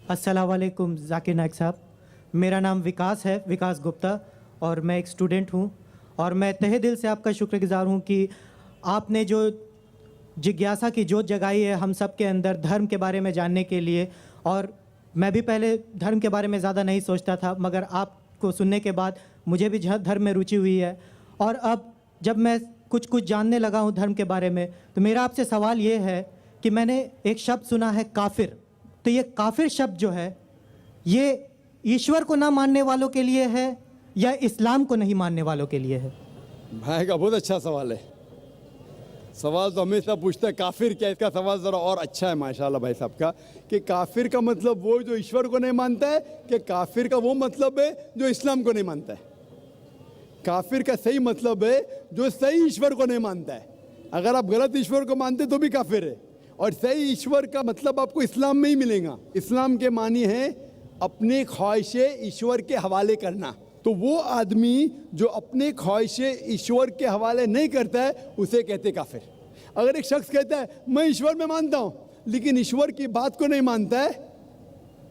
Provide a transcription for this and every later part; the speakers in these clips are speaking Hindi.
अस्सलाम वालेकुम ज़ाकिर नाइक साहब। मेरा नाम विकास है, विकास गुप्ता, और मैं एक स्टूडेंट हूँ। और मैं तहे दिल से आपका शुक्रगुज़ार हूँ कि आपने जो जिज्ञासा की जोत जगाई है हम सब के अंदर धर्म के बारे में जानने के लिए। और मैं भी पहले धर्म के बारे में ज़्यादा नहीं सोचता था, मगर आपको सुनने के बाद मुझे भी धर्म में रुचि हुई है। और अब जब मैं कुछ कुछ जानने लगा हूँ धर्म के बारे में, तो मेरा आपसे सवाल ये है कि मैंने एक शब्द सुना है काफिर। तो ये काफिर शब्द जो है, ये ईश्वर को ना मानने वालों के लिए है या इस्लाम को नहीं मानने वालों के लिए है? भाई का बहुत अच्छा सवाल है। सवाल तो हमेशा पूछता है काफिर क्या, इसका सवाल ज़रा और अच्छा है माशाल्लाह भाई साहब का, कि काफिर का मतलब वो जो ईश्वर को नहीं मानता है, कि काफिर का वो मतलब है जो इस्लाम को नहीं मानता है। काफिर का सही मतलब है जो सही ईश्वर को नहीं मानता है। अगर आप गलत ईश्वर को मानते तो भी काफिर है। और सही ईश्वर का मतलब आपको इस्लाम में ही मिलेगा। इस्लाम के मानी है अपने ख्वाहिशें ईश्वर के हवाले करना। तो वो आदमी जो अपने ख्वाहिशें ईश्वर के हवाले नहीं करता है उसे कहते काफिर। अगर एक शख्स कहता है मैं ईश्वर में मानता हूँ लेकिन ईश्वर की बात को नहीं मानता है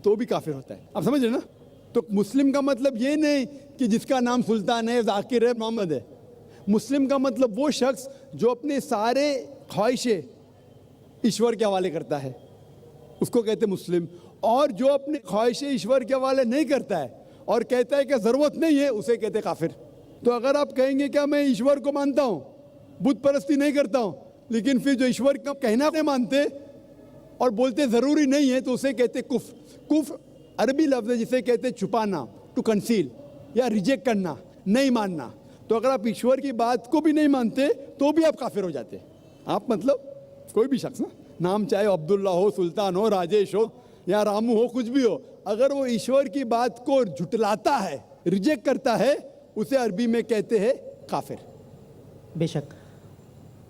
तो भी काफिर होता है। आप समझ रहे ना? तो मुस्लिम का मतलब ये नहीं कि जिसका नाम सुल्तान है, जाकिर है, मोहम्मद है। मुस्लिम का मतलब वो शख्स जो अपने सारे ख्वाहिशें ईश्वर के हवाले करता है, उसको कहते मुस्लिम। और जो अपने ख्वाहिशें ईश्वर के हवाले नहीं करता है और कहता है कि ज़रूरत नहीं है, उसे कहते काफिर। तो अगर आप कहेंगे क्या मैं ईश्वर को मानता हूँ, बुत परस्ती नहीं करता हूँ, लेकिन फिर जो ईश्वर का कहना नहीं मानते और बोलते ज़रूरी नहीं है, तो उसे कहते कुफ। कुफ अरबी लफ्ज़ है जिसे कहते छुपाना, टू कंसील, या रिजेक्ट करना, नहीं मानना। तो अगर आप ईश्वर की बात को भी नहीं मानते तो भी आप काफिर हो जाते। आप मतलब कोई भी शख्स ना, नाम चाहे अब्दुल्ला हो, सुल्तान हो, राजेश हो या रामू हो, कुछ भी हो, अगर वो ईश्वर की बात को झुटलाता है, रिजेक्ट करता है, उसे अरबी में कहते हैं काफिर। बेशक।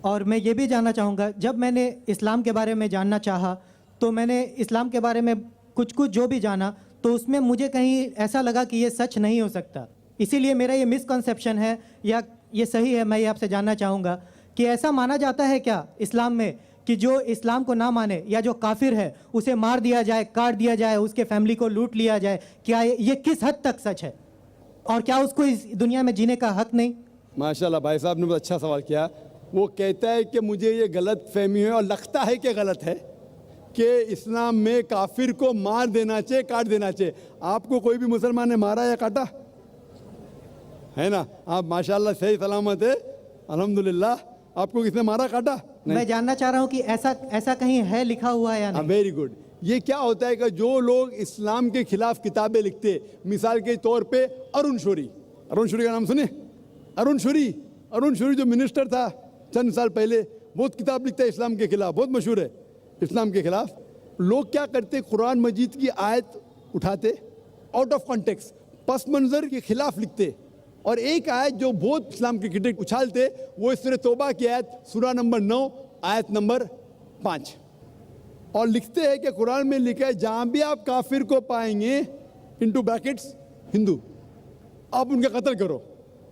और मैं ये भी जानना चाहूँगा, जब मैंने इस्लाम के बारे में जानना चाहा तो मैंने इस्लाम के बारे में कुछ कुछ जो भी जाना, तो उसमें मुझे कहीं ऐसा लगा कि ये सच नहीं हो सकता। इसीलिए मेरा ये मिसकंसेप्शन है या ये सही है, मैं ये आपसे जानना चाहूँगा कि ऐसा माना जाता है क्या इस्लाम में कि जो इस्लाम को ना माने या जो काफिर है उसे मार दिया जाए, काट दिया जाए, उसके फैमिली को लूट लिया जाए? क्या ये किस हद तक सच है? और क्या उसको इस दुनिया में जीने का हक नहीं? माशाल्लाह भाई साहब ने बहुत अच्छा सवाल किया। वो कहता है कि मुझे ये गलत फहमी है और लगता है कि गलत है कि इस्लाम में काफिर को मार देना चाहिए, काट देना चाहिए। आपको कोई भी मुसलमान ने मारा या काटा है ना? आप माशाल्लाह सही सलामत है, अल्हम्दुलिल्लाह। आपको किसने मारा, काटा? मैं जानना चाह रहा हूँ कि ऐसा कहीं है लिखा हुआ है या नहीं? Very good. ये क्या होता है कि जो लोग इस्लाम के खिलाफ किताबें लिखते, मिसाल के तौर पे अरुण शौरी का नाम सुने? अरुण शौरी जो मिनिस्टर था चंद साल पहले, बहुत किताब लिखता है इस्लाम के खिलाफ, बहुत मशहूर है इस्लाम के खिलाफ। लोग क्या करते, कुरान मजीद की आयत उठाते, आउट ऑफ कॉन्टेक्स्ट, पस मंजर के खिलाफ लिखते, और एक आयत जो बहुत इस्लाम के क्रिटिक उछालते, वो सूरह तौबा की आयत, सूरा नंबर 9 आयत नंबर 5, और लिखते हैं कि कुरान में लिखा है जहाँ भी आप काफिर को पाएंगे, इनटू ब्रैकेट्स हिंदू, आप उनका कत्ल करो।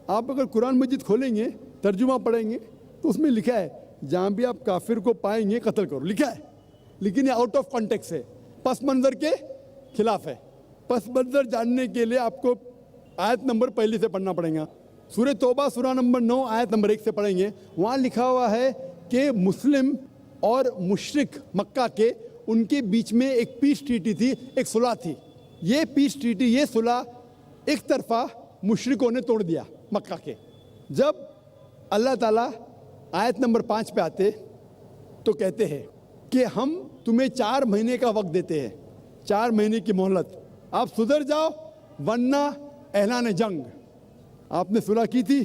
आप अगर कुरान मजीद खोलेंगे, तर्जुमा पढ़ेंगे, तो उसमें लिखा है जहाँ भी आप काफिर को पाएंगे कत्ल करो, लिखा है। लेकिन ये आउट ऑफ कॉन्टेक्स्ट है, पस मंजर के खिलाफ है। पस मंजर जानने के लिए आपको आयत नंबर पहले से पढ़ना पड़ेगा। सूरह तौबा सूरा नंबर 9 आयत नंबर 1 से पढ़ेंगे। वहाँ लिखा हुआ है कि मुस्लिम और मुशरिक मक्का के, उनके बीच में एक पीस ट्रीटी थी, एक सुलह थी। ये पीस ट्रीटी, ये सुलह एक तरफा मुशरिकों ने तोड़ दिया मक्का के। जब अल्लाह ताला आयत नंबर 5 पे आते तो कहते हैं कि हम तुम्हें 4 महीने का वक्त देते हैं, 4 महीने की मोहलत, आप सुधर जाओ वरना ऐलान जंग। आपने सुलह की थी,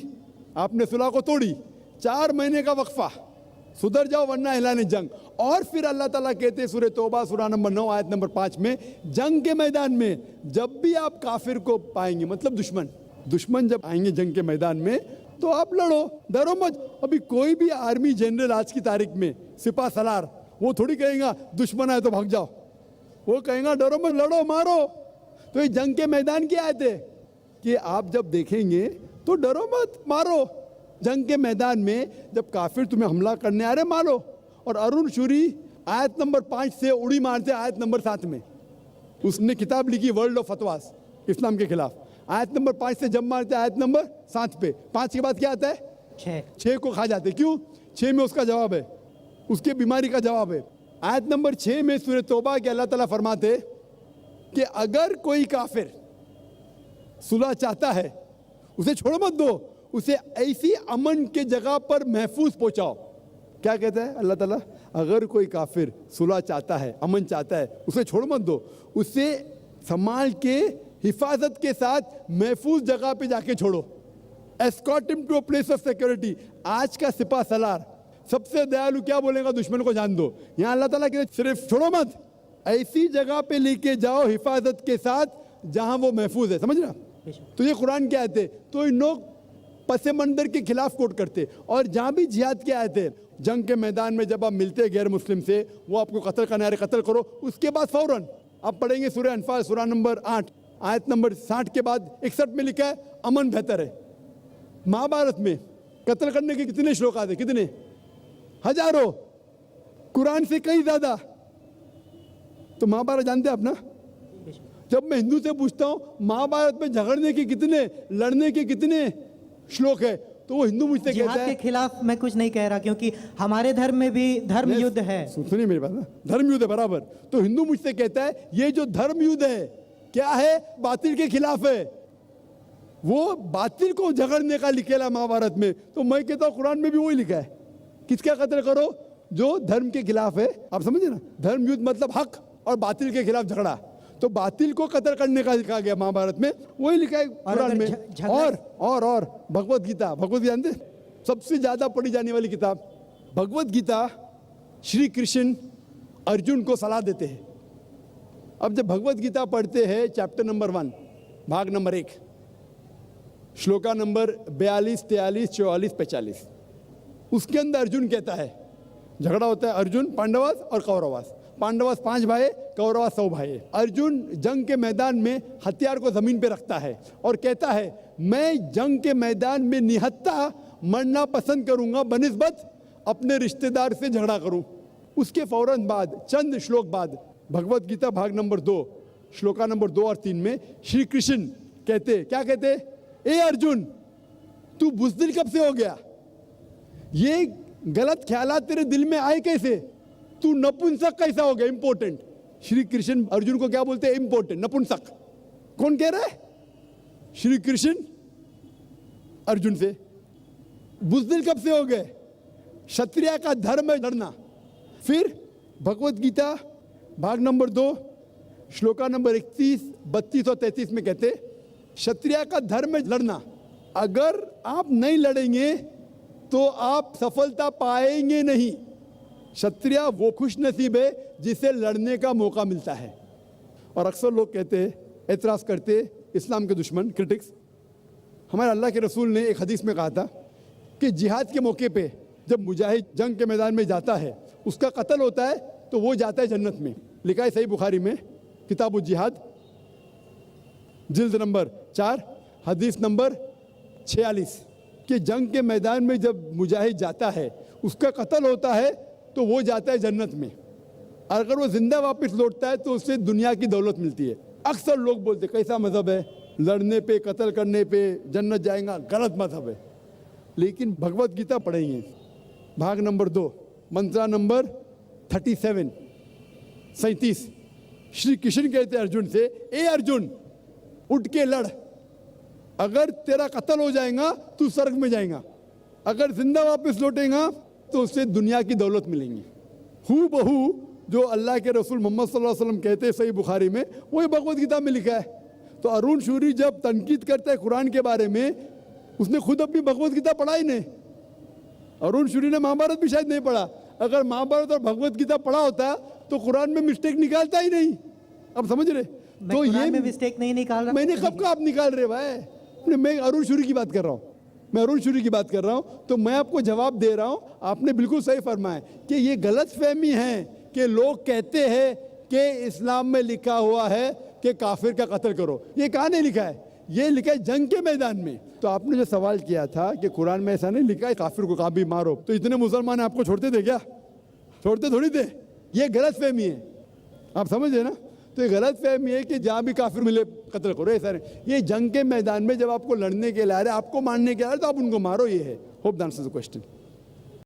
आपने सुलह को तोड़ी, 4 महीने का वक्फा, सुधर जाओ वरना ऐलान जंग। और फिर अल्लाह ताला कहते हैं सूरह तौबा सूरा नंबर 9 आयत नंबर 5 में, जंग के मैदान में जब भी आप काफिर को पाएंगे, मतलब दुश्मन जब आएंगे जंग के मैदान में, तो आप लड़ो, डरो मत। अभी कोई भी आर्मी जनरल आज की तारीख में, सिपा सलार, वो थोड़ी कहेगा दुश्मन आए तो भाग जाओ, वो कहेगा डरो मत, लड़ो, मारो। तो ये जंग के मैदान की आयत है कि आप जब देखेंगे तो डरो मत, मारो। जंग के मैदान में जब काफिर तुम्हें हमला करने आ रहे, मारो। और अरुण शौरी आयत नंबर 5 से उड़ी मारते आयत नंबर 7 में, उसने किताब लिखी वर्ल्ड ऑफ फतवास इस्लाम के खिलाफ। आयत नंबर 5 से जब मारते आयत नंबर 7 पे, 5 के बाद क्या आता है? 6 को खा जाते। क्यों? 6 में उसका जवाब है, उसके बीमारी का जवाब है। आयत नंबर 6 में सूरह तौबा के अल्लाह ताला फरमाते कि अगर कोई काफिर सुलह चाहता है उसे छोड़ मत दो, उसे ऐसी अमन के जगह पर महफूज पहुंचाओ। क्या कहता है अल्लाह ताला? अगर कोई काफिर सुलह चाहता है, अमन चाहता है, उसे छोड़ मत दो, उसे संभाल के हिफाजत के साथ महफूज जगह पे जाके छोड़ो। Escort him to a place of security. आज का सिपा सलार सबसे दयालु क्या बोलेगा? दुश्मन को जान दो। यहाँ अल्लाह ताला कहते सिर्फ छोड़ो मत, ऐसी जगह पे लेके जाओ हिफाजत के साथ जहां वो महफूज है। समझ रहा? तो ये कुरान की आयत है। तो इन लोग पसे मंदर के खिलाफ कोट करते, और जहां भी जिहाद की आयत है, जंग के मैदान में जब आप मिलते गैर मुस्लिम से, वो आपको कत्ल करना है, कत्ल करो। उसके बाद फौरन आप पढ़ेंगे सूरह अनफाल सूरह नंबर 8 आयत नंबर 60 के बाद 61 में लिखा है अमन बेहतर है। महाभारत में कत्ल करने के कितने श्लोक आते? कितने? हजारों, कुरान से कई ज्यादा। तो महाभारत जानते हैं आप ना? जब मैं हिंदू से पूछता हूं महाभारत में झगड़ने के कितने, लड़ने के कितने श्लोक है, तो वो हिंदू मुझसे कहता जिहाद है। के खिलाफ मैं कुछ नहीं कह रहा, क्योंकि हमारे धर्म में भी धर्म युद्ध है। सुनिए मेरी बात ना, धर्म युद्ध है बराबर। तो हिंदू मुझसे कहता है ये जो धर्म युद्ध है क्या है? बातिल के खिलाफ है। वो बातिल को झगड़ने का लिखेला महाभारत में। तो मैं कहता हूँ कुरान में भी वही लिखा है, किसका कत्ल करो? जो धर्म के खिलाफ है। आप समझे ना? धर्म युद्ध मतलब हक और बातिल के खिलाफ झगड़ा। तो बातिल को कत्ल करने का लिखा गया महाभारत में, वही लिखा है कुरान में। और भगवत गीता, भगवत गीता जानते? सबसे ज्यादा पढ़ी जाने वाली किताब भगवत गीता। श्री कृष्ण अर्जुन को सलाह देते हैं। अब जब भगवत गीता पढ़ते हैं चैप्टर नंबर 1 भाग नंबर 1 श्लोका नंबर 42, 43, 44, 45, उसके अंदर अर्जुन कहता है, झगड़ा होता है अर्जुन पांडवास और कौरवास। पांडवास 5 भाई, कौरवास 100 भाई। अर्जुन जंग के मैदान में हथियार को जमीन पे रखता है और कहता है मैं जंग के मैदान में निहत्था मरना पसंद करूंगा बनिस्बत अपने रिश्तेदार से झगड़ा करूं। उसके फौरन बाद, चंद श्लोक बाद, भगवत गीता भाग नंबर 2 श्लोका नंबर 2 और 3 में श्री कृष्ण कहते, क्या कहते? ए अर्जुन, तू बुज़दिल कब से हो गया? ये गलत ख्यालात तेरे दिल में आए कैसे? तू नपुंसक कैसा हो गया? इंपॉर्टेंट। श्री कृष्ण अर्जुन को क्या बोलते हैं? इंपॉर्टेंट, नपुंसक। कौन कह रहा है? श्री कृष्ण अर्जुन से। बुज़दिल कब से हो गए? क्षत्रिय का धर्म है लड़ना। फिर भगवत गीता भाग नंबर 2 श्लोका नंबर 31, 32 और 33 में कहते क्षत्रिय का धर्म है लड़ना। अगर आप नहीं लड़ेंगे तो आप सफलता पाएंगे नहीं। क्षत्रिय वो खुश नसीब है जिसे लड़ने का मौका मिलता है। और अक्सर लोग कहते, एतराज़ करते, इस्लाम के दुश्मन, क्रिटिक्स, हमारे अल्लाह के रसूल ने एक हदीस में कहा था कि जिहाद के मौके पे जब मुजाहिद जंग के मैदान में जाता है, उसका कत्ल होता है तो वो जाता है जन्नत में। लिखा है सही बुखारी में किताब जिहाद जिल्द नंबर 4 हदीस नंबर 46 कि जंग के मैदान में जब मुजाहिद जाता है, उसका कत्ल होता है तो वो जाता है जन्नत में। अगर वो जिंदा वापस लौटता है तो उससे दुनिया की दौलत मिलती है। अक्सर लोग बोलते कैसा मजहब है, लड़ने पे कत्ल करने पे जन्नत जाएगा? गलत मजहब है। लेकिन भगवत गीता पढ़ेंगे भाग नंबर 2 मंत्रा नंबर 37, 37, श्री कृष्ण कहते अर्जुन से, ए अर्जुन उठ के लड़। अगर तेरा कत्ल हो जाएगा तू स्वर्ग में जाएगा, अगर जिंदा वापस लौटेगा तो उससे दुनिया की दौलत मिलेंगी। हू बहू जो अल्लाह के रसूल मोहम्मद सल्लल्लाहु अलैहि वसल्लम कहते हैं सही बुखारी में, वही भगवत गीता में लिखा है। तो अरुण शूरी जब तनकीद करता है कुरान के बारे में, उसने खुद अपनी भगवत गीता पढ़ा ही नहीं। अरुण शूरी ने महाभारत भी शायद नहीं पढ़ा। अगर महाभारत और भगवत गीता पढ़ा होता तो कुरान में मिस्टेक निकालता ही नहीं। अब समझ रहे? तो ये में मिस्टेक नहीं निकाल रहा। मैंने कब कहा आप निकाल रहे भाई? मैं अरुण शूरी की बात कर रहा हूँ, मैं अरुण शूरी की बात कर रहा हूँ। तो मैं आपको जवाब दे रहा हूँ, आपने बिल्कुल सही फरमाया कि ये गलत फहमी है कि लोग कहते हैं कि इस्लाम में लिखा हुआ है कि काफिर का कत्ल करो। ये कहाँ नहीं लिखा है? ये लिखा है जंग के मैदान में। तो आपने जो सवाल किया था कि कुरान में ऐसा नहीं लिखा है काफिर को कभी मारो, तो इतने मुसलमान आपको छोड़ते थे क्या? छोड़ते थोड़ी थे। ये गलत फहमी है, आप समझे ना? तो ये गलत फहमी है कि जहाँ भी काफिर मिले कत्ल करो, ऐसा नहीं। ये जंग के मैदान में जब आपको लड़ने के लिए आ रहे, आपको मारने के लिए आ रहे, तो आप उनको मारो, ये है। Hope the answers the question.